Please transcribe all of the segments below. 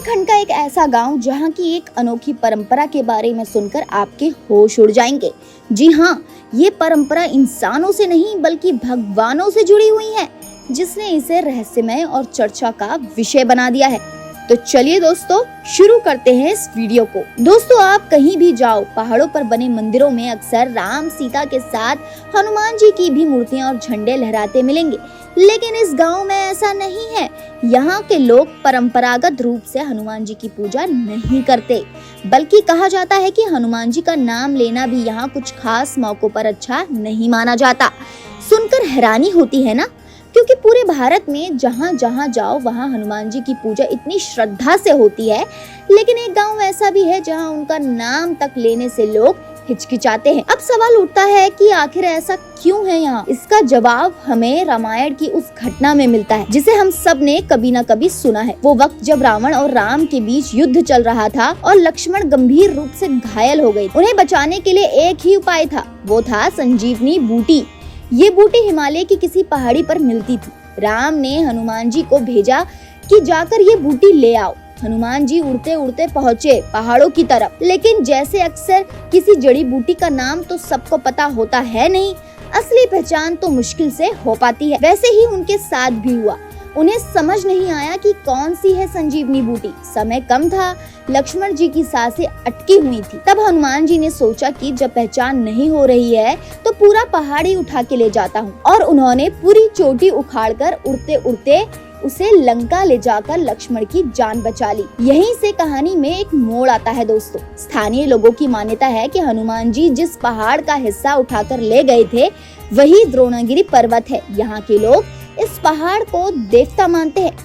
उत्तराखंड का एक ऐसा गांव जहां की एक अनोखी परंपरा के बारे में सुनकर आपके होश उड़ जाएंगे। जी हाँ, ये परंपरा इंसानों से नहीं बल्कि भगवानों से जुड़ी हुई है, जिसने इसे रहस्यमय और चर्चा का विषय बना दिया है। तो चलिए दोस्तों, शुरू करते हैं इस वीडियो को। दोस्तों, आप कहीं भी जाओ, पहाड़ों पर बने मंदिरों में अक्सर राम सीता के साथ हनुमान जी की भी मूर्तियां और झंडे लहराते मिलेंगे, लेकिन इस गांव में ऐसा नहीं है। यहाँ के लोग परंपरागत रूप से हनुमान जी की पूजा नहीं करते, बल्कि कहा जाता है कि हनुमान जी का नाम लेना भी यहाँ कुछ खास मौकों पर अच्छा नहीं माना जाता। सुनकर हैरानी होती है ना, क्योंकि पूरे भारत में जहाँ जहाँ जाओ वहाँ हनुमान जी की पूजा इतनी श्रद्धा से होती है, लेकिन एक गांव ऐसा भी है जहाँ उनका नाम तक लेने से लोग हिचकिचाते हैं। अब सवाल उठता है कि आखिर ऐसा क्यों है यहाँ? इसका जवाब हमें रामायण की उस घटना में मिलता है जिसे हम सब ने कभी न कभी सुना है। वो वक्त जब रावण और राम के बीच युद्ध चल रहा था और लक्ष्मण गंभीर रूप से घायल हो गए। उन्हें बचाने के लिए एक ही उपाय था, वो था संजीवनी बूटी। ये बूटी हिमालय की किसी पहाड़ी पर मिलती थी। राम ने हनुमान जी को भेजा कि जाकर ये बूटी ले आओ। हनुमान जी उड़ते उड़ते पहुँचे पहाड़ों की तरफ, लेकिन जैसे अक्सर किसी जड़ी बूटी का नाम तो सबको पता होता है नहीं, असली पहचान तो मुश्किल से हो पाती है। वैसे ही उनके साथ भी हुआ। उन्हें समझ नहीं आया कि कौन सी है संजीवनी बूटी। समय कम था, लक्ष्मण जी की सांसें अटकी हुई थी। तब हनुमान जी ने सोचा कि जब पहचान नहीं हो रही है तो पूरा पहाड़ ही उठा के ले जाता हूँ, और उन्होंने पूरी चोटी उखाड़कर उड़ते उड़ते उसे लंका ले जाकर लक्ष्मण की जान बचा ली। यहीं से कहानी में एक मोड़ आता है दोस्तों। स्थानीय लोगों की मान्यता है कि हनुमान जी जिस पहाड़ का हिस्सा उठाकर ले गए थे वही द्रोणागिरी पर्वत है। यहाँ के लोग इस पहाड़ को देवता मानते हैं,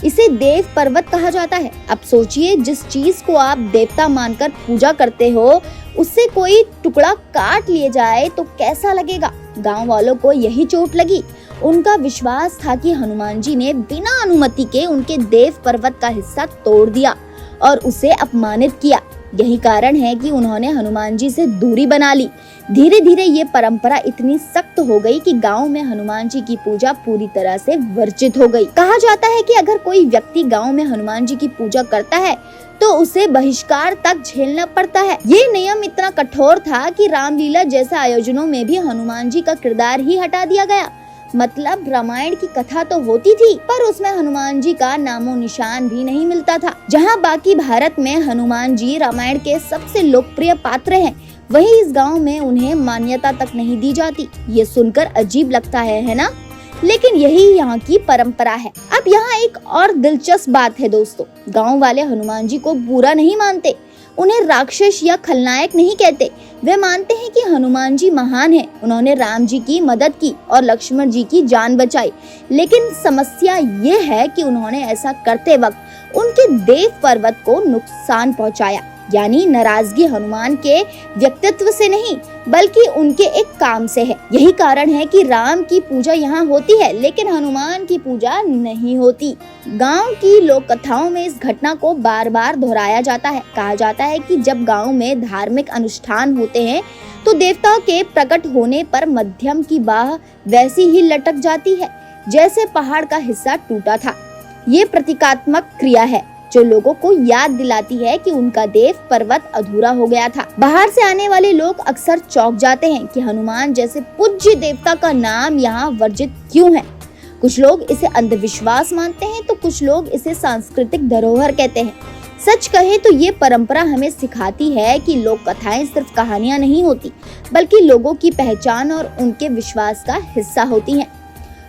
इसे देव पर्वत कहा जाता है। अब सोचिए, जिस चीज को आप देवता मानकर पूजा करते हो उससे कोई टुकड़ा काट लिए जाए तो कैसा लगेगा। गांव वालों को यही चोट लगी। उनका विश्वास था कि हनुमान जी ने बिना अनुमति के उनके देव पर्वत का हिस्सा तोड़ दिया और उसे अपमानित किया। यही कारण है कि उन्होंने हनुमान जी से दूरी बना ली। धीरे धीरे ये परंपरा इतनी सख्त हो गई कि गांव में हनुमान जी की पूजा पूरी तरह से वर्जित हो गई। कहा जाता है कि अगर कोई व्यक्ति गांव में हनुमान जी की पूजा करता है तो उसे बहिष्कार तक झेलना पड़ता है। ये नियम इतना कठोर था कि रामलीला जैसे आयोजनों में भी हनुमान जी का किरदार ही हटा दिया गया। मतलब रामायण की कथा तो होती थी, पर उसमें हनुमान जी का नामो निशान भी नहीं मिलता था। जहाँ बाकी भारत में हनुमान जी रामायण के सबसे लोकप्रिय पात्र हैं, वहीं इस गांव में उन्हें मान्यता तक नहीं दी जाती। ये सुनकर अजीब लगता है ना? लेकिन यही यहाँ की परंपरा है। अब यहाँ एक और दिलचस्प बात है दोस्तों। गांव वाले हनुमान जी को बुरा नहीं मानते, उन्हें राक्षस या खलनायक नहीं कहते। वे मानते हैं कि हनुमान जी महान हैं। उन्होंने राम जी की मदद की और लक्ष्मण जी की जान बचाई। लेकिन समस्या ये है कि उन्होंने ऐसा करते वक्त उनके देव पर्वत को नुकसान पहुंचाया। यानी नाराजगी हनुमान के व्यक्तित्व से नहीं बल्कि उनके एक काम से है। यही कारण है कि राम की पूजा यहाँ होती है लेकिन हनुमान की पूजा नहीं होती। गांव की लोक कथाओं में इस घटना को बार बार दोहराया जाता है। कहा जाता है कि जब गांव में धार्मिक अनुष्ठान होते हैं तो देवताओं के प्रकट होने पर मध्यम की बाह वैसी ही लटक जाती है जैसे पहाड़ का हिस्सा टूटा था। ये प्रतीकात्मक क्रिया है जो लोगों को याद दिलाती है कि उनका देव पर्वत अधूरा हो गया था। बाहर से आने वाले लोग अक्सर चौंक जाते हैं कि हनुमान जैसे पूज्य देवता का नाम यहाँ वर्जित क्यों है। कुछ लोग इसे अंधविश्वास मानते हैं तो कुछ लोग इसे सांस्कृतिक धरोहर कहते हैं। सच कहे तो ये परंपरा हमें सिखाती है कि लोक कथाएं सिर्फ कहानियां नहीं होती बल्कि लोगों की पहचान और उनके विश्वास का हिस्सा होती हैं।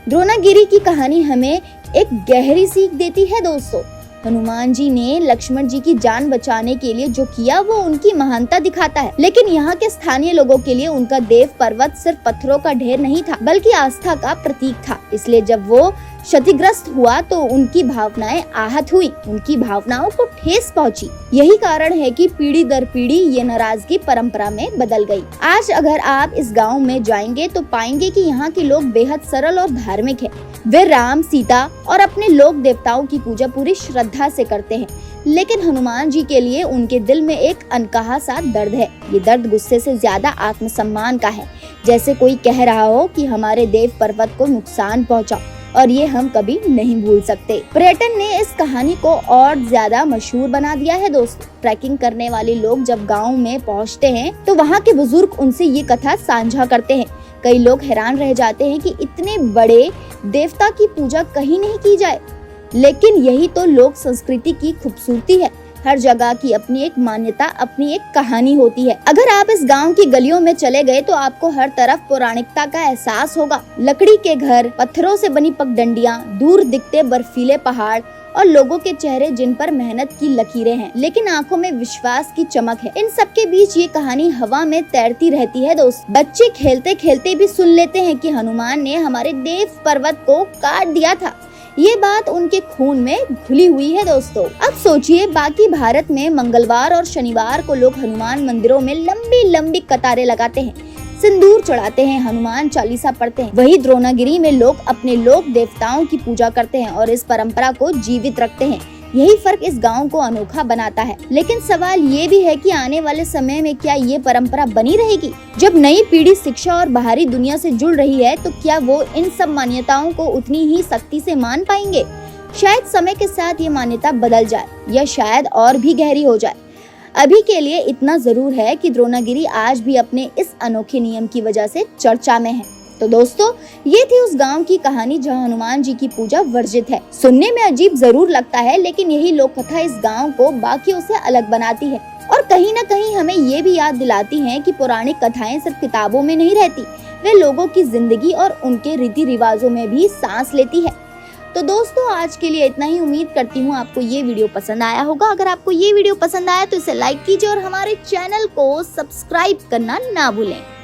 द्रोणागिरी की कहानी हमें एक गहरी सीख देती है दोस्तों। हनुमान जी ने लक्ष्मण जी की जान बचाने के लिए जो किया वो उनकी महानता दिखाता है, लेकिन यहाँ के स्थानीय लोगों के लिए उनका देव पर्वत सिर्फ पत्थरों का ढेर नहीं था बल्कि आस्था का प्रतीक था। इसलिए जब वो क्षतिग्रस्त हुआ तो उनकी भावनाएं आहत हुई, उनकी भावनाओं को ठेस पहुंची। यही कारण है कि पीढ़ी दर पीढ़ी ये नाराजगी परंपरा में बदल गई। आज अगर आप इस गांव में जाएंगे तो पाएंगे कि यहाँ के लोग बेहद सरल और धार्मिक हैं। वे राम, सीता और अपने लोक देवताओं की पूजा पूरी श्रद्धा से करते हैं, लेकिन हनुमान जी के लिए उनके दिल में एक अनकहा सा दर्द है। ये दर्द गुस्से से ज्यादा आत्मसम्मान का है, जैसे कोई कह रहा हो कि हमारे देव पर्वत को नुकसान पहुंचा। और ये हम कभी नहीं भूल सकते। पर्यटन ने इस कहानी को और ज्यादा मशहूर बना दिया है दोस्तों। ट्रैकिंग करने वाले लोग जब गाँव में पहुँचते हैं तो वहाँ के बुजुर्ग उनसे ये कथा साझा करते हैं। कई लोग हैरान रह जाते हैं कि इतने बड़े देवता की पूजा कहीं नहीं की जाए, लेकिन यही तो लोक संस्कृति की खूबसूरती है। हर जगह की अपनी एक मान्यता, अपनी एक कहानी होती है। अगर आप इस गांव की गलियों में चले गए तो आपको हर तरफ पौराणिकता का एहसास होगा। लकड़ी के घर, पत्थरों से बनी पगडंडियां, दूर दिखते बर्फीले पहाड़ और लोगों के चेहरे जिन पर मेहनत की लकीरें हैं, लेकिन आंखों में विश्वास की चमक है। इन सब के बीच ये कहानी हवा में तैरती रहती है दोस्त। बच्चे खेलते खेलते भी सुन लेते हैं कि हनुमान ने हमारे देव पर्वत को काट दिया था। ये बात उनके खून में घुली हुई है दोस्तों। अब सोचिए, बाकी भारत में मंगलवार और शनिवार को लोग हनुमान मंदिरों में लंबी लंबी कतारें लगाते हैं, सिंदूर चढ़ाते हैं, हनुमान चालीसा पढ़ते हैं। वही द्रोणागिरी में लोग अपने लोक देवताओं की पूजा करते हैं और इस परंपरा को जीवित रखते हैं। यही फर्क इस गांव को अनोखा बनाता है। लेकिन सवाल ये भी है कि आने वाले समय में क्या ये परंपरा बनी रहेगी? जब नई पीढ़ी शिक्षा और बाहरी दुनिया से जुड़ रही है तो क्या वो इन सब मान्यताओं को उतनी ही सख्ती से मान पाएंगे? शायद समय के साथ ये मान्यता बदल जाए या शायद और भी गहरी हो जाए। अभी के लिए इतना जरूर है कि द्रोणागिरी आज भी अपने इस अनोखे नियम की वजह से चर्चा में है। तो दोस्तों, ये थी उस गांव की कहानी जहां हनुमान जी की पूजा वर्जित है। सुनने में अजीब जरूर लगता है, लेकिन यही लोक कथा इस गांव को बाकियों से अलग बनाती है और कहीं न कहीं हमें ये भी याद दिलाती हैं कि पौराणिक कथाएं सिर्फ किताबों में नहीं रहती, वे लोगों की जिंदगी और उनके रीति रिवाजों में भी सांस लेती है। तो दोस्तों, आज के लिए इतना ही। उम्मीद करती हूँ आपको ये वीडियो पसंद आया होगा। अगर आपको ये वीडियो पसंद आया तो इसे लाइक कीजिए और हमारे चैनल को सब्सक्राइब करना ना भूलें।